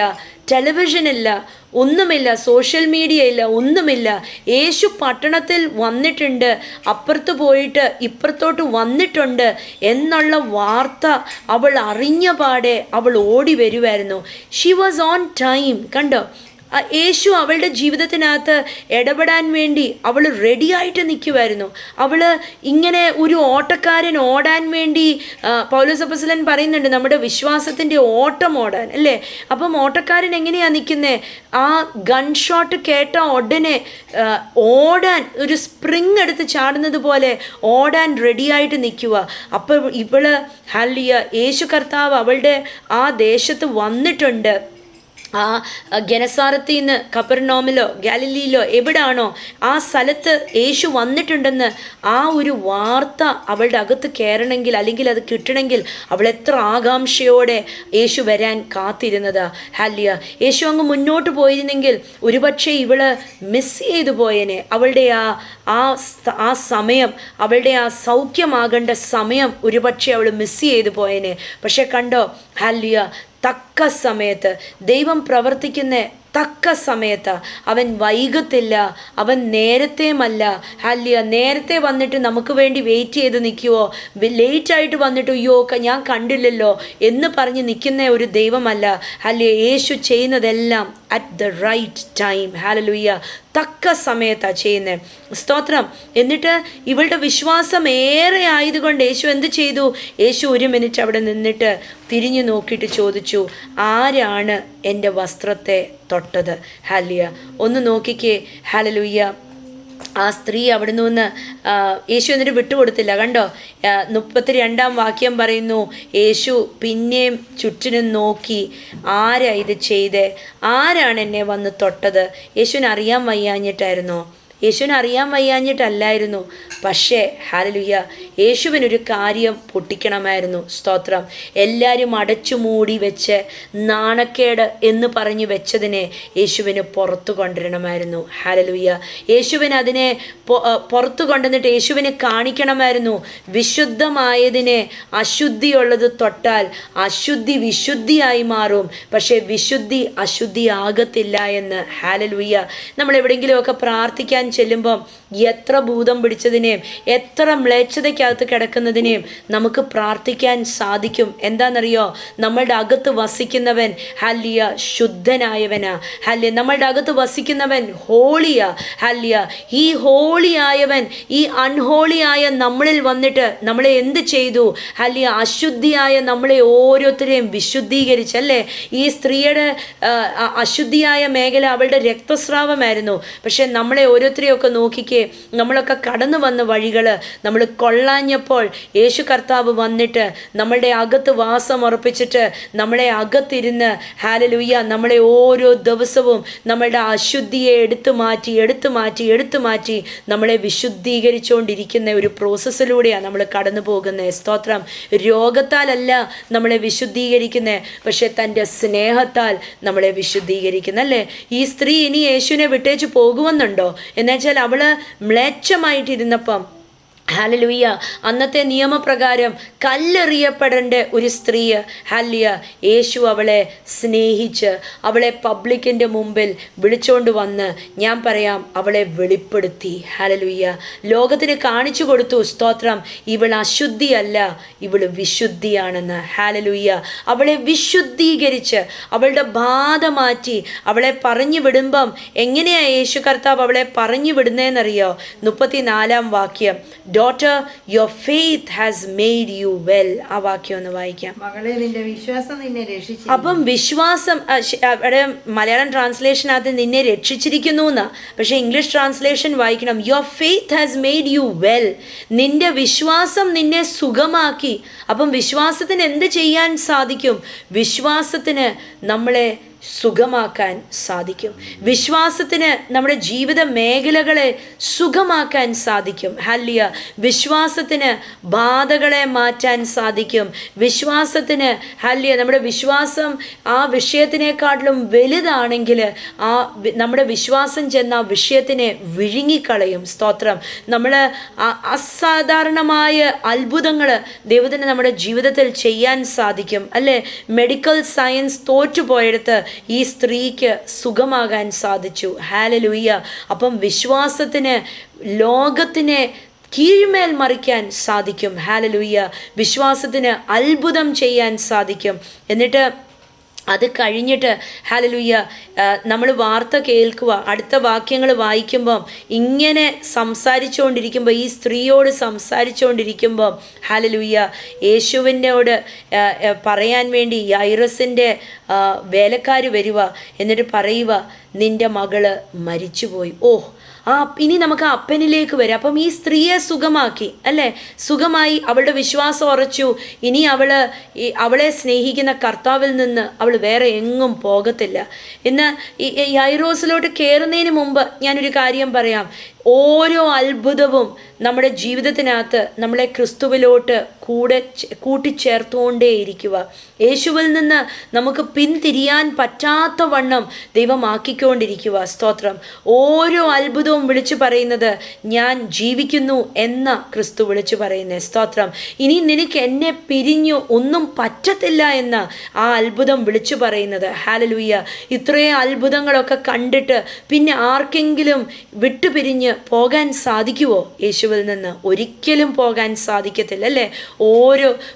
ടെലിവിഷൻ ഇല്ല, ഒന്നുമില്ല, സോഷ്യൽ മീഡിയ ഇല്ല, ഒന്നുമില്ല. യേശു പട്ടണത്തിൽ വന്നിട്ടുണ്ട്, അപ്പുറത്ത് പോയിട്ട് ഇപ്പുറത്തോട്ട് വന്നിട്ടുണ്ട് എന്നുള്ള വാർത്ത അവൾ അറിഞ്ഞ പാടെ അവൾ ഓടി വരുമായിരുന്നു. She was on time. കണ്ടോ, യേശു അവളുടെ ജീവിതത്തിനകത്ത് ഇടപെടാൻ വേണ്ടി അവൾ റെഡിയായിട്ട് നിൽക്കുമായിരുന്നു. അവൾ ഇങ്ങനെ ഒരു ഓട്ടക്കാരൻ ഓടാൻ വേണ്ടി പൗലോസ് അപ്പോസ്തലൻ പറയുന്നുണ്ട്, നമ്മുടെ വിശ്വാസത്തിൻ്റെ ഓട്ടം ഓടാൻ, അല്ലേ? അപ്പം ഓട്ടക്കാരൻ എങ്ങനെയാണ് നിൽക്കുന്നത്? ആ ഗൺ ഷോട്ട് കേട്ട ഉടനെ ഓടാൻ, ഒരു സ്പ്രിങ് എടുത്ത് ചാടുന്നത് പോലെ ഓടാൻ റെഡിയായിട്ട് നിൽക്കുക. അപ്പോൾ ഇവള് ഹല്ലേലൂയ, യേശു കർത്താവ് അവളുടെ ആ ദേശത്ത് വന്നിട്ടുണ്ട്. ആ ഗെനസാറത്തിൽ നിന്ന് കപ്പർനൗമിലോ ഗാലിലിയിലോ എവിടാണോ ആ സ്ഥലത്ത് യേശു വന്നിട്ടുണ്ടെന്ന് ആ ഒരു വാർത്ത അവളുടെ അകത്ത് കയറണമെങ്കിൽ, അല്ലെങ്കിൽ അത് കിട്ടണമെങ്കിൽ അവൾ എത്ര ആകാംക്ഷയോടെ യേശു വരാൻ കാത്തിരുന്നതാ. ഹല്ലേലൂയ. യേശു അങ്ങ് മുന്നോട്ട് പോയിരുന്നെങ്കിൽ ഒരുപക്ഷെ ഇവള് മിസ് ചെയ്തു പോയേനെ. അവളുടെ ആ സമയം, അവളുടെ ആ സൗഖ്യമാകേണ്ട സമയം ഒരുപക്ഷെ അവൾ മിസ് ചെയ്തു പോയേനെ. പക്ഷെ കണ്ടോ, ഹല്ലേലൂയ, തക്ക സമയത്ത് ദൈവം പ്രവർത്തിക്കുന്ന തക്ക സമയത്ത് അവൻ വൈകത്തില്ല, അവൻ നേരത്തെയുമല്ല. ഹല്ലേലൂയ. നേരത്തെ വന്നിട്ട് നമുക്ക് വേണ്ടി വെയിറ്റ് ചെയ്ത് നിൽക്കുവോ, ലേറ്റായിട്ട് വന്നിട്ട് അയ്യോ ഞാൻ കണ്ടില്ലല്ലോ എന്ന് പറഞ്ഞ് നിൽക്കുന്ന ഒരു ദൈവമല്ല. ഹല്ലേലൂയ. യേശു ചെയ്യുന്നതെല്ലാം at the right time. Hallelujah. തക്ക സമയത്താണ് ചെയ്യുന്നത്. സ്തോത്രം. എന്നിട്ട് ഇവളുടെ വിശ്വാസം ഏറെ ആയതുകൊണ്ട് യേശു എന്ത് ചെയ്തു? യേശു ഒരു മിനിറ്റ് അവിടെ നിന്നിട്ട് തിരിഞ്ഞു നോക്കിയിട്ട് ചോദിച്ചു, ആരാണ് എൻ്റെ വസ്ത്രത്തെ തൊട്ടത്? ഹല്ലേലൂയ. ഒന്ന് നോക്കിക്കേ. ഹല്ലേലൂയ. ആ സ്ത്രീ അവിടെ നിന്ന് യേശു എന്നിട്ട് വിട്ടുകൊടുത്തില്ല. കണ്ടോ, 32 വാക്യം പറയുന്നു, യേശു പിന്നെയും ചുറ്റിനും നോക്കി, ആരാ ഇത് ചെയ്തേ? ആരാണ് എന്നെ വന്ന് തൊട്ടത്? യേശുവിന് അറിയാൻ വയ്യാഞ്ഞിട്ടായിരുന്നോ? യേശുവിന് അറിയാൻ വയ്യാഞ്ഞിട്ടല്ലായിരുന്നു. പക്ഷേ ഹല്ലേലൂയ, യേശുവിനൊരു കാര്യം പൊട്ടിക്കണമായിരുന്നു. സ്തോത്രം. എല്ലാവരും അടച്ചു മൂടി വെച്ച് നാണക്കേട് എന്ന് പറഞ്ഞു വെച്ചതിനെ യേശുവിന് പുറത്തു കൊണ്ടുവരണമായിരുന്നു. ഹല്ലേലൂയ. യേശുവിന് അതിനെ പുറത്തു കൊണ്ടുവന്നിട്ട് യേശുവിനെ കാണിക്കണമായിരുന്നു. വിശുദ്ധമായതിനെ അശുദ്ധിയുള്ളത് തൊട്ടാൽ അശുദ്ധി വിശുദ്ധിയായി മാറും, പക്ഷേ വിശുദ്ധി അശുദ്ധിയാകത്തില്ല എന്ന്. ഹല്ലേലൂയ. നമ്മൾ എവിടെയെങ്കിലുമൊക്കെ പ്രാർത്ഥിക്കാൻ ചെല്ലുമ്പം എത്ര ഭൂതം പിടിച്ചതിനെയും എത്ര മ്ലേച്ഛതയ്ക്കകത്ത് കിടക്കുന്നതിനെയും നമുക്ക് പ്രാർത്ഥിക്കാൻ സാധിക്കും. എന്താണെന്നറിയോ? നമ്മളുടെ അകത്ത് വസിക്കുന്നവൻ ഹല്ലേലൂയ ശുദ്ധനായവനാ. ഹല്ലേലൂയ. നമ്മളുടെ അകത്ത് വസിക്കുന്നവൻ ഹോളിയാ. ഹല്ലേലൂയ. ഈ ഹോളിയായവൻ ഈ അൺഹോളിയായ നമ്മളിൽ വന്നിട്ട് നമ്മളെ എന്ത് ചെയ്തു? ഹല്ലേലൂയ. അശുദ്ധിയായ നമ്മളെ ഓരോരുത്തരെയും വിശുദ്ധീകരിച്ചല്ലേ. ഈ സ്ത്രീയുടെ അശുദ്ധിയായ മേഖല അവളുടെ രക്തസ്രാവമായിരുന്നു. പക്ഷെ നമ്മളെ ഓരോരുത്തരെയൊക്കെ നോക്കിക്കേ, നമ്മളൊക്കെ കടന്നു വന്ന വഴികൾ നമ്മൾ കൊള്ളാഞ്ഞപ്പോൾ യേശു കർത്താവ് വന്നിട്ട് നമ്മളുടെ അകത്ത് വാസം ഉറപ്പിച്ചിട്ട് നമ്മളെ അകത്തിരുന്ന് ഹല്ലേലൂയ നമ്മളെ ഓരോ ദിവസവും നമ്മളുടെ അശുദ്ധിയെ എടുത്തു മാറ്റി നമ്മളെ വിശുദ്ധീകരിച്ചുകൊണ്ടിരിക്കുന്ന ഒരു പ്രോസസ്സിലൂടെയാണ് നമ്മൾ കടന്നു പോകുന്നത്. സ്തോത്രം. രോഗത്താലല്ല നമ്മളെ വിശുദ്ധീകരിക്കുന്നത്, പക്ഷെ തൻ്റെ സ്നേഹത്താൽ നമ്മളെ വിശുദ്ധീകരിക്കുന്നല്ലേ. ഈ സ്ത്രീ ഇനി യേശുവിനെ വിട്ടേച്ച് പോകുമെന്നുണ്ടോ? എന്നുവെച്ചാൽ അവള് മ്ലേച്ഛമായിട്ടിരുന്നപ്പം ഹല്ലേലൂയ അന്നത്തെ നിയമപ്രകാരം കല്ലെറിയപ്പെടേണ്ട ഒരു സ്ത്രീ ഹല്ലേലൂയ യേശു അവളെ സ്നേഹിച്ച് അവളെ പബ്ലിക്കിൻ്റെ മുമ്പിൽ വിളിച്ചോണ്ട് വന്ന് ഞാൻ പറയാം അവളെ വെളിപ്പെടുത്തി. ഹല്ലേലൂയ. ലോകത്തിന് കാണിച്ചു കൊടുത്തു. സ്തോത്രം. ഇവൾ അശുദ്ധിയല്ല, ഇവൾ വിശുദ്ധിയാണെന്ന്. ഹല്ലേലൂയ. അവളെ വിശുദ്ധീകരിച്ച് അവളുടെ ബാധ മാറ്റി അവളെ പറഞ്ഞു വിടുമ്പം എങ്ങനെയാണ് യേശു കർത്താവ് അവളെ പറഞ്ഞു വിടുന്നതെന്നറിയോ? 34 വാക്യം, daughter your faith has made you well. ആ വാക്യം ഒന്ന് വായിക്കാം. മകളെ, നിന്റെ വിശ്വാസം നിന്നെ രക്ഷിച്ചു. അപ്പം വിശ്വാസം അവിടെ മലയാളം ട്രാൻസ്ലേഷനകത്ത് നിന്നെ രക്ഷിച്ചിരിക്കുന്നു എന്നാ, പക്ഷെ ഇംഗ്ലീഷ് ട്രാൻസ്ലേഷൻ വായിക്കണം your faith has made you well. നിന്റെ വിശ്വാസം നിന്നെ സുഖമാക്കി. അപ്പം വിശ്വാസത്തിന് എന്ത് ചെയ്യാൻ സാധിക്കും? വിശ്വാസത്തിന് നമ്മളെ സുഖമാക്കാൻ സാധിക്കും. വിശ്വാസത്തിന് നമ്മുടെ ജീവിത മേഖലകളെ സുഖമാക്കാൻ സാധിക്കും. ഹല്ലേലൂയ. വിശ്വാസത്തിന് ബാധകളെ മാറ്റാൻ സാധിക്കും. വിശ്വാസത്തിന് ഹല്ലേലൂയ നമ്മുടെ വിശ്വാസം ആ വിഷയത്തിനേക്കാട്ടിലും വലുതാണെങ്കിൽ നമ്മുടെ വിശ്വാസം ചെന്ന ആ വിഷയത്തിനെ വിഴുങ്ങിക്കളയും. സ്തോത്രം. നമ്മൾ അസാധാരണമായ അത്ഭുതങ്ങൾ ദൈവത്തിന് നമ്മുടെ ജീവിതത്തിൽ ചെയ്യാൻ സാധിക്കും അല്ലേ. മെഡിക്കൽ സയൻസ് തോറ്റുപോയെടുത്ത് ഈ സ്ത്രീക്ക് സുഖമാകാൻ സാധിച്ചു. ഹല്ലേലൂയ. അപ്പം വിശ്വാസത്തിന് ലോകത്തിനെ കീഴ്മേൽ മറിക്കാൻ സാധിക്കും. ഹല്ലേലൂയ. വിശ്വാസത്തിന് അത്ഭുതം ചെയ്യാൻ സാധിക്കും. എന്നിട്ട് അത് കഴിഞ്ഞിട്ട് ഹല്ലേലൂയ നമ്മൾ വാർത്ത കേൾക്കുക. അടുത്ത വാക്യങ്ങൾ വായിക്കുമ്പം ഇങ്ങനെ സംസാരിച്ചുകൊണ്ടിരിക്കുമ്പോൾ ഈ സ്ത്രീയോട് സംസാരിച്ചുകൊണ്ടിരിക്കുമ്പം ഹല്ലേലൂയ യേശുവിനോട് പറയാൻ വേണ്ടി യൈറസിൻ്റെ വേലക്കാർ വരിക. എന്നിട്ട് പറയുക, നിൻ്റെ മകള് മരിച്ചുപോയി. ഇനി നമുക്ക് അപ്പനിലേക്ക് വരാം. അപ്പം ഈ സ്ത്രീയെ സുഖമാക്കി അല്ലേ, സുഖമായി. അവളുടെ വിശ്വാസം ഉറച്ചു. ഇനി അവളെ സ്നേഹിക്കുന്ന കർത്താവിൽ നിന്ന് അവൾ വേറെ എങ്ങും പോകത്തില്ല. ഇന്ന് യൈറോസിലോട്ട് കയറുന്നതിന് മുമ്പ് ഞാനൊരു കാര്യം പറയാം. ഓരോ അത്ഭുതവും നമ്മുടെ ജീവിതത്തിനകത്ത് നമ്മളെ ക്രിസ്തുവിലോട്ട് കൂട്ടിച്ചേർത്തുകൊണ്ടേയിരിക്കുക. യേശുവിൽ നിന്ന് നമുക്ക് പിന്തിരിയാൻ പറ്റാത്ത വണ്ണം ദൈവമാക്കിക്കൊണ്ടിരിക്കുക. സ്തോത്രം. ഓരോ അത്ഭുതവും വിളിച്ചു പറയുന്നത് ഞാൻ ജീവിക്കുന്നു എന്ന ക്രിസ്തു വിളിച്ചു പറയുന്നത്. സ്തോത്രം. ഇനി നിനക്ക് എന്നെ പിരിഞ്ഞു ഒന്നും പറ്റത്തില്ല എന്ന ആ അത്ഭുതം വിളിച്ചു പറയുന്നത്. ഹല്ലേലൂയ. ഇത്രയും അത്ഭുതങ്ങളൊക്കെ കണ്ടിട്ട് പിന്നെ ആർക്കെങ്കിലും വിട്ടുപിരിഞ്ഞ് പോകാൻ സാധിക്കുമോ യേശുവിൽ നിന്ന്? ഒരിക്കലും പോകാൻ സാധിക്കത്തില്ല, അല്ലേ?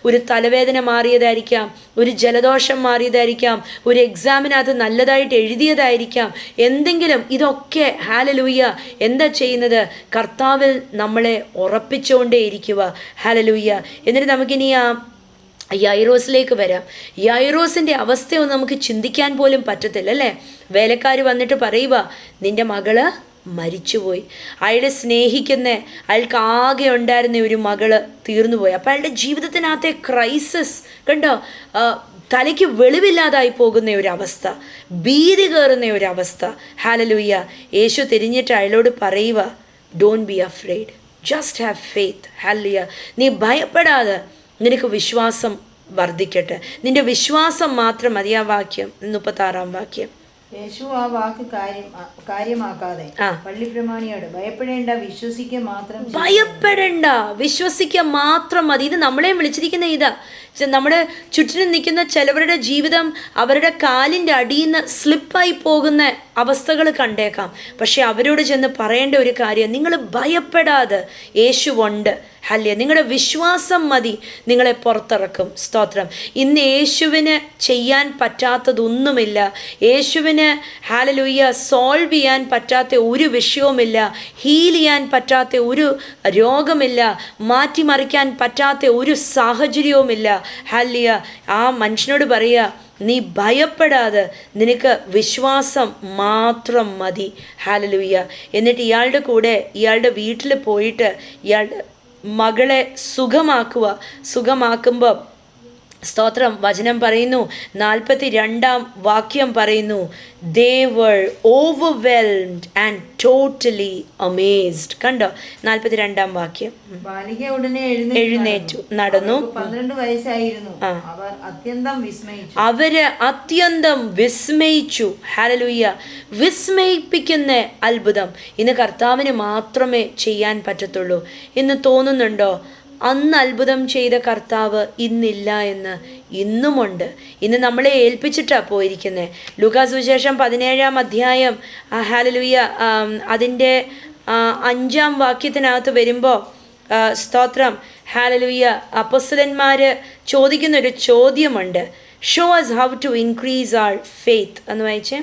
ഒരു തലവേദന മാറിയതായിരിക്കാം, ഒരു ജലദോഷം മാറിയതായിരിക്കാം, ഒരു എക്സാമിനകത്ത് നല്ലതായിട്ട് എഴുതിയതായിരിക്കാം, എന്തെങ്കിലും. ഇതൊക്കെ ഹല്ലേലൂയ എന്താ ചെയ്യുന്നത്? കർത്താവിൽ നമ്മളെ ഉറപ്പിച്ചുകൊണ്ടേ ഇരിക്കുക. ഹല്ലേലൂയ. എന്നിട്ട് നമുക്കിനി ആ യൈറോസിലേക്ക് വരാം. യൈറോസിൻ്റെ അവസ്ഥയൊന്നും നമുക്ക് ചിന്തിക്കാൻ പോലും പറ്റത്തില്ല, അല്ലേ? വേലക്കാർ വന്നിട്ട് പറയുക, നിൻ്റെ മകള് മരിച്ചുപോയി. അയാളെ സ്നേഹിക്കുന്ന, അയാൾക്ക് ആകെ ഉണ്ടായിരുന്ന ഒരു മകള് തീർന്നുപോയി. അപ്പോൾ അയാളുടെ ജീവിതത്തിനകത്തെ ക്രൈസിസ് കണ്ടോ, തലയ്ക്ക് വെളിവില്ലാതായി പോകുന്ന ഒരവസ്ഥ, ഭീതി കയറുന്ന ഒരവസ്ഥ. ഹല്ലേലൂയ. യേശു തിരിഞ്ഞിട്ട് അയാളോട് പറയുക, don't be afraid, just have faith. Hallelujah. നീ ഭയപ്പെടാതെ, നിനക്ക് വിശ്വാസം വർദ്ധിക്കട്ടെ, നിന്റെ വിശ്വാസം മാത്രം മതി. ആ വാക്യം 36 വാക്യം. യേശു ആ വാക്ക് കാര്യമാക്കാതെ പള്ളിപ്രമാണിയോട് ഭയപ്പെടേണ്ട, വിശ്വസിക്കുക മാത്രം. ഭയപ്പെടേണ്ട, വിശ്വസിക്കുക മാത്രം മതി. ഇത് നമ്മളെയും വിളിച്ചിരിക്കുന്ന ഇതാ. നമ്മുടെ ചുറ്റിനും നിൽക്കുന്ന ചിലവരുടെ ജീവിതം അവരുടെ കാലിൻ്റെ അടിയിൽ നിന്ന് സ്ലിപ്പായി പോകുന്ന അവസ്ഥകൾ കണ്ടേക്കാം. പക്ഷെ അവരോട് ചെന്ന് പറയേണ്ട ഒരു കാര്യം, നിങ്ങൾ ഭയപ്പെടാതെ, യേശുവുണ്ട്. ഹല്ലേലൂയ. നിങ്ങളുടെ വിശ്വാസം മതി നിങ്ങളെ പുറത്തിറക്കും. സ്തോത്രം. ഇന്ന് യേശുവിന് ചെയ്യാൻ പറ്റാത്തതൊന്നുമില്ല. യേശുവിന് ഹല്ലേലൂയ സോൾവ് ചെയ്യാൻ പറ്റാത്ത ഒരു വിഷയവുമില്ല. ഹീൽ ചെയ്യാൻ പറ്റാത്ത ഒരു രോഗമില്ല. മാറ്റിമറിക്കാൻ പറ്റാത്ത ഒരു സാഹചര്യവുമില്ല. ഹല്ലേലൂയ. ആ മനുഷ്യനോട് പറയുക, നീ ഭയപ്പെടാതെ, നിനക്ക് വിശ്വാസം മാത്രം മതി. ഹല്ലേലൂയ. എന്നിട്ട് ഇയാളുടെ കൂടെ ഇയാളുടെ വീട്ടിൽ പോയിട്ട് ഇയാളുടെ മകളെ സുഖമാക്കുമ്പോൾ സ്തോത്രം, വചനം പറയുന്നു, 42 വാക്യം പറയുന്നു, they were overwhelmed and totally amazed. കണ്ടോ? 42 വാക്യം. ബാലിക ഉടനെ എഴുന്നേറ്റു നടന്നു. 12 വയസ്സായിരുന്നു. അവര് അത്യന്തം വിസ്മയിച്ചു. ഹല്ലേലൂയ. വിസ്മയിപ്പിക്കുന്ന അത്ഭുതം ഇന്ന് കർത്താവിന് മാത്രമേ ചെയ്യാൻ പറ്റത്തുള്ളൂ. ഇന്ന് തോന്നുന്നുണ്ടോ അന്ന് അത്ഭുതം ചെയ്ത കർത്താവ് ഇന്നില്ല എന്ന്? ഇന്നുമുണ്ട്. ഇന്ന് നമ്മളെ ഏൽപ്പിച്ചിട്ടാണ് പോയിരിക്കുന്നത്. ലൂക്കാസ് സുവിശേഷം 17 അധ്യായം ഹല്ലേലൂയ അതിൻ്റെ 5 വാക്യത്തിനകത്ത് വരുമ്പോൾ സ്തോത്രം, ഹല്ലേലൂയ, അപ്പോസ്തലന്മാർ ചോദിക്കുന്നൊരു ചോദ്യമുണ്ട്. Show us how to increase our faith എന്ന് വായിച്ചേ.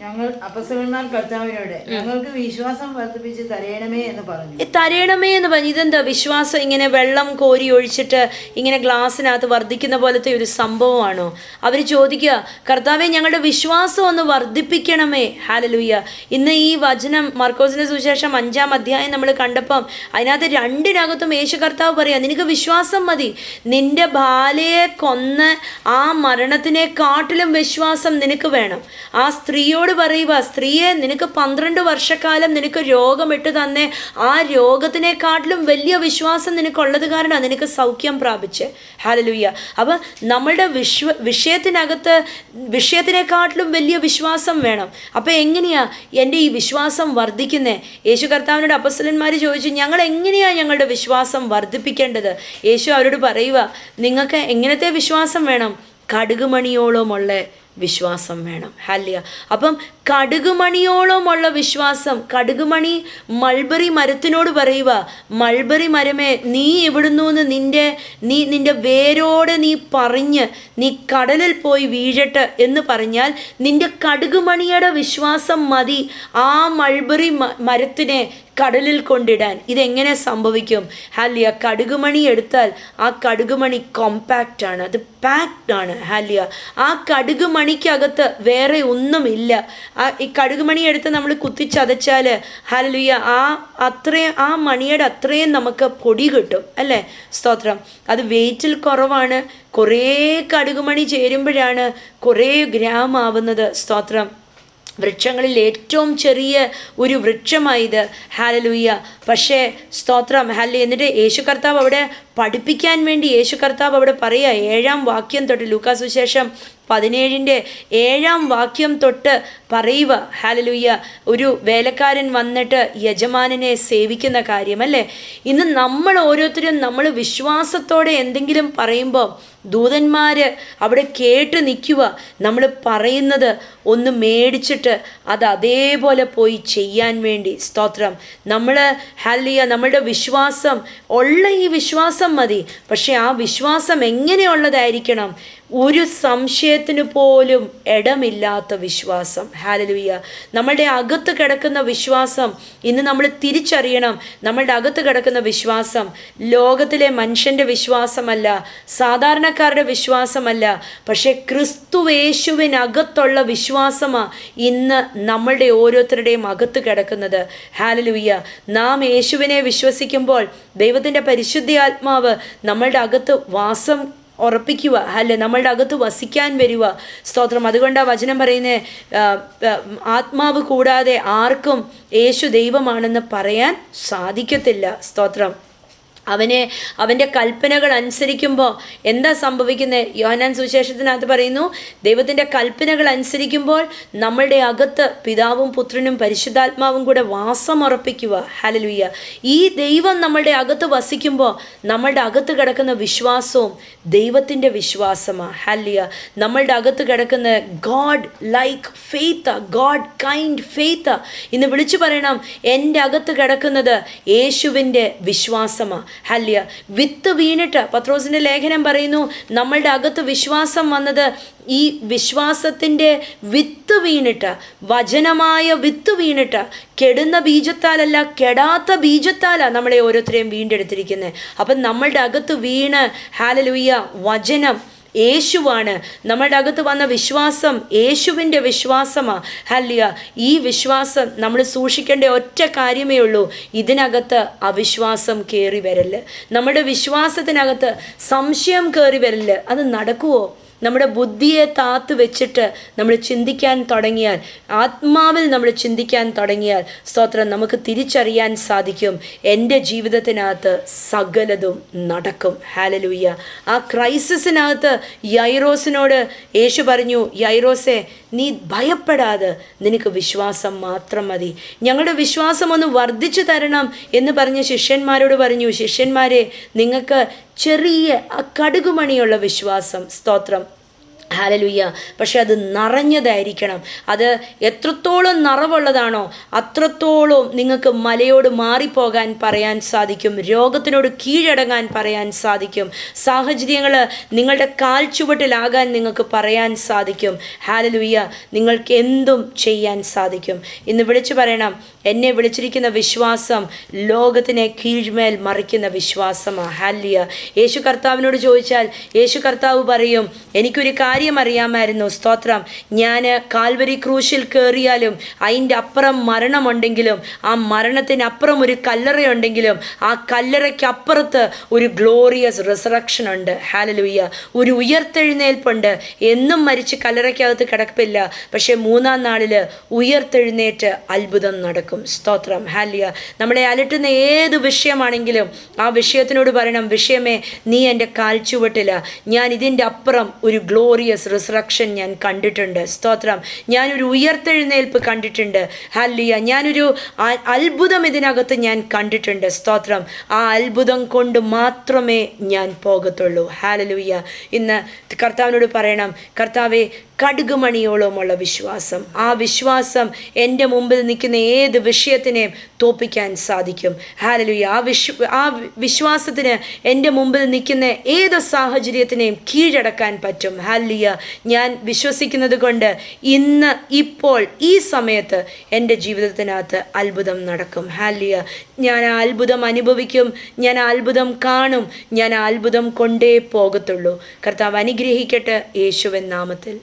ഞങ്ങൾ അപ്പോസ്തലന്മാർ കർത്താവിനോട് ഞങ്ങൾക്ക് വിശ്വാസം വർദ്ധിപ്പിച്ച് തരയണമേ എന്ന് പറഞ്ഞു. തരയണമേ എന്ന് പറഞ്ഞു. ഇതെന്താ? വിശ്വാസം ഇങ്ങനെ വെള്ളം കോരി ഒഴിച്ചിട്ട് ഇങ്ങനെ ഗ്ലാസ്സിനകത്ത് വർദ്ധിക്കുന്ന പോലത്തെ ഒരു സംഭവമാണോ? അവർ ചോദിക്കുക, കർത്താവെ ഞങ്ങളുടെ വിശ്വാസം ഒന്ന് വർദ്ധിപ്പിക്കണമേ. ഹല്ലേലൂയ. ഇന്ന് ഈ വചനം മർക്കോസിന്റെ സുവിശേഷം 5 അധ്യായം നമ്മൾ കണ്ടപ്പം അതിനകത്ത് 2-നകത്തും യേശു കർത്താവ് പറയാം, നിനക്ക് വിശ്വാസം മതി. നിന്റെ ബാലയെ കൊന്ന് ആ മരണത്തിനെക്കാട്ടിലും വിശ്വാസം നിനക്ക് വേണം. ആ സ്ത്രീയോട് പറയുക, സ്ത്രീയെ, നിനക്ക് 12 വർഷക്കാലം നിനക്ക് രോഗമിട്ട് തന്നെ ആ രോഗത്തിനെക്കാട്ടിലും വലിയ വിശ്വാസം നിനക്കുള്ളത് കാരണം നിനക്ക് സൗഖ്യം പ്രാപിച്ച്. ഹല്ലേലൂയ. അപ്പം നമ്മളുടെ വിഷയത്തിനെക്കാട്ടിലും വലിയ വിശ്വാസം വേണം. അപ്പം എങ്ങനെയാ എൻ്റെ ഈ വിശ്വാസം വർദ്ധിക്കുന്നത്? യേശു കർത്താവിനോട് അപ്പോസ്തലന്മാർ ചോദിച്ചു, ഞങ്ങൾ എങ്ങനെയാണ് ഞങ്ങളുടെ വിശ്വാസം വർദ്ധിപ്പിക്കേണ്ടത്? യേശു അവരോട് പറയുക, നിങ്ങൾക്ക് എങ്ങനത്തെ വിശ്വാസം വേണം? കടുകുമണിയോളമുള്ള വിശ്വാസം വേണം. ഹല്ലേലൂയ. അപ്പം കടുകുമണിയോളമുള്ള വിശ്വാസം. കടുകുമണി മൾബറി മരത്തിനോട് പറയുക, മൾബറി മരമേ, നീ ഇവിടുന്ന് നിന്റെ വേരോടെ നീ പറഞ്ഞ് നീ കടലിൽ പോയി വീഴട്ടെ എന്ന് പറഞ്ഞാൽ നിന്റെ കടുകുമണിയുടെ വിശ്വാസം മതി ആ മൾബറി മരത്തിനെ കടലിൽ കൊണ്ടിടാൻ. ഇതെങ്ങനെ സംഭവിക്കും? ഹല്ലേലൂയ. കടുകുമണി എടുത്താൽ ആ കടുകുമണി കോമ്പാക്റ്റ് ആണ്, അത് പാക്ഡ് ആണ്. ഹല്ലേലൂയ. ആ കടുകുമണിക്കകത്ത് വേറെ ഒന്നുമില്ല. ഈ കടുകുമണി എടുത്ത് നമ്മൾ കുത്തിച്ചതച്ചാൽ ഹല്ലേലൂയ ആ മണിയുടെ അത്രയും നമുക്ക് പൊടി കിട്ടും, അല്ലേ? സ്തോത്രം. അത് വെയിറ്റിൽ കുറവാണ്. കുറേ കടുകുമണി ചേരുമ്പോഴാണ് കുറേ ഗ്രാം ആവുന്നത്. സ്തോത്രം. വൃക്ഷങ്ങളിൽ ഏറ്റവും ചെറിയ ഒരു വൃക്ഷമായത്. ഹാലലൂയ. പക്ഷേ സ്തോത്രം ഹാലി. എന്നിട്ട് യേശു കർത്താവ് അവിടെ പഠിപ്പിക്കാൻ വേണ്ടി യേശു കർത്താവ് അവിടെ പറയുക, 7-ാം വാക്യം തൊട്ട്, ലൂക്കാ സുവിശേഷം 17-ാം വാക്യം തൊട്ട് പറയുക. ഹാലലൂയ. ഒരു വേലക്കാരൻ വന്നിട്ട് യജമാനനെ സേവിക്കുന്ന കാര്യമല്ലേ. ഇന്ന് നമ്മൾ ഓരോരുത്തരും നമ്മൾ വിശ്വാസത്തോടെ എന്തെങ്കിലും പറയുമ്പോൾ ദൂതന്മാർ അവിടെ കേട്ട് നിൽക്കുക. നമ്മൾ പറയുന്നത് ഒന്ന് മേടിച്ചിട്ട് അത് അതേപോലെ പോയി ചെയ്യാൻ വേണ്ടി. സ്തോത്രം. നമ്മൾ ഹാലലൂയ, നമ്മളുടെ വിശ്വാസം ഉള്ള ഈ വിശ്വാസം മതി. പക്ഷെ ആ വിശ്വാസം എങ്ങനെയുള്ളതായിരിക്കണം? ഒരു സംശയത്തിന് പോലും ഇടമില്ലാത്ത വിശ്വാസം. ഹാലലൂയ. നമ്മളുടെ അകത്ത് കിടക്കുന്ന വിശ്വാസം ഇന്ന് നമ്മൾ തിരിച്ചറിയണം. നമ്മളുടെ അകത്ത് കിടക്കുന്ന വിശ്വാസം ലോകത്തിലെ മനുഷ്യൻ്റെ വിശ്വാസമല്ല, സാധാരണക്കാരുടെ വിശ്വാസമല്ല, പക്ഷേ ക്രിസ്തുവേശുവിനകത്തുള്ള വിശ്വാസമാണ് ഇന്ന് നമ്മളുടെ ഓരോരുത്തരുടെയും അകത്ത് കിടക്കുന്നത്. ഹാലലൂയ. നാം യേശുവിനെ വിശ്വസിക്കുമ്പോൾ ദൈവത്തിൻ്റെ പരിശുദ്ധാത്മാവ് നമ്മളുടെ അകത്ത് വാസം ഉറപ്പിക്കുക. അല്ല, നമ്മളുടെ അകത്ത് വസിക്കാൻ വരിക. സ്തോത്രം. അതുകൊണ്ടാണ് വചനം പറയുന്നത്, ആത്മാവ് കൂടാതെ ആർക്കും യേശു ദൈവമാണെന്ന് പറയാൻ സാധിക്കത്തില്ല. സ്തോത്രം. അവൻ്റെ കൽപ്പനകൾ അനുസരിക്കുമ്പോൾ എന്താ സംഭവിക്കുന്നത്? യോഹന്നാൻ സുവിശേഷത്തിനകത്ത് പറയുന്നു, ദൈവത്തിൻ്റെ കൽപ്പനകൾ അനുസരിക്കുമ്പോൾ നമ്മളുടെ അകത്ത് പിതാവും പുത്രനും പരിശുദ്ധാത്മാവും കൂടെ വാസമുറപ്പിക്കുക. ഹല്ലേലൂയ. ഈ ദൈവം നമ്മളുടെ അകത്ത് വസിക്കുമ്പോൾ നമ്മളുടെ അകത്ത് കിടക്കുന്ന വിശ്വാസവും ദൈവത്തിൻ്റെ വിശ്വാസമാണ്. ഹല്ലേലൂയ. നമ്മളുടെ അകത്ത് കിടക്കുന്ന God like faith, God kind faith. ഇന്ന് വിളിച്ചു പറയണം, എൻ്റെ അകത്ത് കിടക്കുന്നത് യേശുവിൻ്റെ വിശ്വാസമാണ്. ഹല്ലേലൂയ. വിത്ത് വീണിട്ട്, പത്രോസിൻ്റെ ലേഖനം പറയുന്നു, നമ്മളുടെ അകത്ത് വിശ്വാസം വന്നത് ഈ വിശ്വാസത്തിൻ്റെ വിത്ത് വീണിട്ട്, വചനമായ വിത്ത് വീണിട്ട്, കെടുന്ന ബീജത്താലല്ല കെടാത്ത ബീജത്താലാണ് നമ്മളെ ഓരോരുത്തരെയും വീണ്ടെടുത്തിരിക്കുന്നത്. അപ്പം നമ്മളുടെ അകത്ത് വീണ് ഹല്ലേലൂയ വചനം യേശുവാണ്. നമ്മളുടെ അകത്ത് വന്ന വിശ്വാസം യേശുവിൻ്റെ വിശ്വാസമാണ്. ഹല്ലേലൂയ. ഈ വിശ്വാസം നമ്മൾ സൂക്ഷിക്കേണ്ട ഒറ്റ കാര്യമേ ഉള്ളൂ, ഇതിനകത്ത് അവിശ്വാസം കയറി വരല്. നമ്മുടെ വിശ്വാസത്തിനകത്ത് സംശയം കയറി വരല്. അത് നടക്കുമോ? നമ്മുടെ ബുദ്ധിയെ താത്ത് വെച്ചിട്ട് നമ്മൾ ചിന്തിക്കാൻ തുടങ്ങിയാൽ, ആത്മാവിൽ നമ്മൾ ചിന്തിക്കാൻ തുടങ്ങിയാൽ, സ്തോത്രം, നമുക്ക് തിരിച്ചറിയാൻ സാധിക്കും എൻ്റെ ജീവിതത്തിനകത്ത് സകലതും നടക്കും. ഹല്ലേലൂയ. ആ ക്രൈസിസിനകത്ത് യൈറോസിനോട് യേശു പറഞ്ഞു, യൈറോസേ, നീ ഭയപ്പെടാതെ, നിനക്ക് വിശ്വാസം മാത്രം മതി. ഞങ്ങളുടെ വിശ്വാസം ഒന്ന് വർദ്ധിച്ചു തരണം എന്ന് പറഞ്ഞ് ശിഷ്യന്മാരോട് പറഞ്ഞു, ശിഷ്യന്മാരെ, നിങ്ങൾക്ക് ചെറിയ കടുകുമണിയുള്ള വിശ്വാസം. സ്തോത്രം. ഹല്ലേലൂയ. പക്ഷെ അത് നിറഞ്ഞതായിരിക്കണം. അത് എത്രത്തോളം നിറവുള്ളതാണോ അത്രത്തോളം നിങ്ങൾക്ക് മലയോട് മാറിപ്പോകാൻ പറയാൻ സാധിക്കും, രോഗത്തിനോട് കീഴടങ്ങാൻ പറയാൻ സാധിക്കും, സാഹചര്യങ്ങൾ നിങ്ങളുടെ കാൽ ചുവട്ടിലാകാൻ നിങ്ങൾക്ക് പറയാൻ സാധിക്കും. ഹല്ലേലൂയ. നിങ്ങൾക്ക് എന്തും ചെയ്യാൻ സാധിക്കും. ഇന്ന് വിളിച്ചു പറയണം, എന്നെ വിളിച്ചിരിക്കുന്ന വിശ്വാസം ലോകത്തിനെ കീഴ്മേൽ മറിക്കുന്ന വിശ്വാസമാണ്. ഹല്ലേലൂയ. യേശു കർത്താവിനോട് ചോദിച്ചാൽ യേശു കർത്താവ് പറയും, എനിക്കൊരു കാര്യം അറിയാമായിരുന്നു. സ്തോത്രം. ഞാൻ കാൽവരി ക്രൂശിൽ കയറിയാലും അതിൻ്റെ അപ്പുറം മരണമുണ്ടെങ്കിലും, ആ മരണത്തിനപ്പുറം ഒരു കല്ലറയുണ്ടെങ്കിലും, ആ കല്ലറയ്ക്കപ്പുറത്ത് ഒരു ഗ്ലോറിയസ് റിസറക്ഷൻ ഉണ്ട്. ഹല്ലേലൂയ. ഒരു ഉയർത്തെഴുന്നേൽപ്പുണ്ട്. എന്നും മരിച്ച് കല്ലറയ്ക്കകത്ത് കിടപ്പില്ല, പക്ഷേ 3-ാം നാളിൽ ഉയർത്തെഴുന്നേറ്റ് അത്ഭുതം നടക്കും. സ്തോത്രം. ഹല്ലേലൂയ. നമ്മളെ അലട്ടുന്ന ഏത് വിഷയമാണെങ്കിലും ആ വിഷയത്തിനോട് പറയണം, വിഷയമേ, നീ എൻ്റെ കാൽ ചുവട്ടില, ഞാൻ ഇതിൻ്റെ അപ്പുറം ഒരു ഗ്ലോറിയസ് റിസറക്ഷൻ ഞാൻ കണ്ടിട്ടുണ്ട്. സ്തോത്രം. ഞാനൊരു ഉയർത്തെഴുന്നേൽപ്പ് കണ്ടിട്ടുണ്ട്. ഹല്ലേലൂയ. ഞാനൊരു അത്ഭുതം ഇതിനകത്ത് ഞാൻ കണ്ടിട്ടുണ്ട്. സ്തോത്രം. ആ അത്ഭുതം കൊണ്ട് മാത്രമേ ഞാൻ പോകത്തുള്ളൂ. ഹല്ലേലൂയ. ഇന്ന് കർത്താവിനോട് പറയണം, കർത്താവേ, കടുകുമണിയോളമുള്ള വിശ്വാസം, ആ വിശ്വാസം എൻ്റെ മുമ്പിൽ നിൽക്കുന്ന ഏത് വിഷയത്തിനെയും തോപ്പിക്കാൻ സാധിക്കും. ഹല്ലേലൂയ. ആ വിശ്വാസത്തിന് എൻ്റെ മുമ്പിൽ നിൽക്കുന്ന ഏത് സാഹചര്യത്തിനെയും കീഴടക്കാൻ പറ്റും. ഹല്ലേലൂയ. ഞാൻ വിശ്വസിക്കുന്നത് കൊണ്ട് ഇന്ന് ഇപ്പോൾ ഈ സമയത്ത് എൻ്റെ ജീവിതത്തിനകത്ത് അത്ഭുതം നടക്കും. ഹല്ലേലൂയ. ഞാൻ ആ അത്ഭുതം അനുഭവിക്കും, ഞാൻ ആ അത്ഭുതം കാണും, ഞാൻ ആ അത്ഭുതം കൊണ്ടേ പോകത്തുള്ളൂ. കർത്താവ് അനുഗ്രഹിക്കട്ടെ യേശുവിൻ നാമത്തിൽ.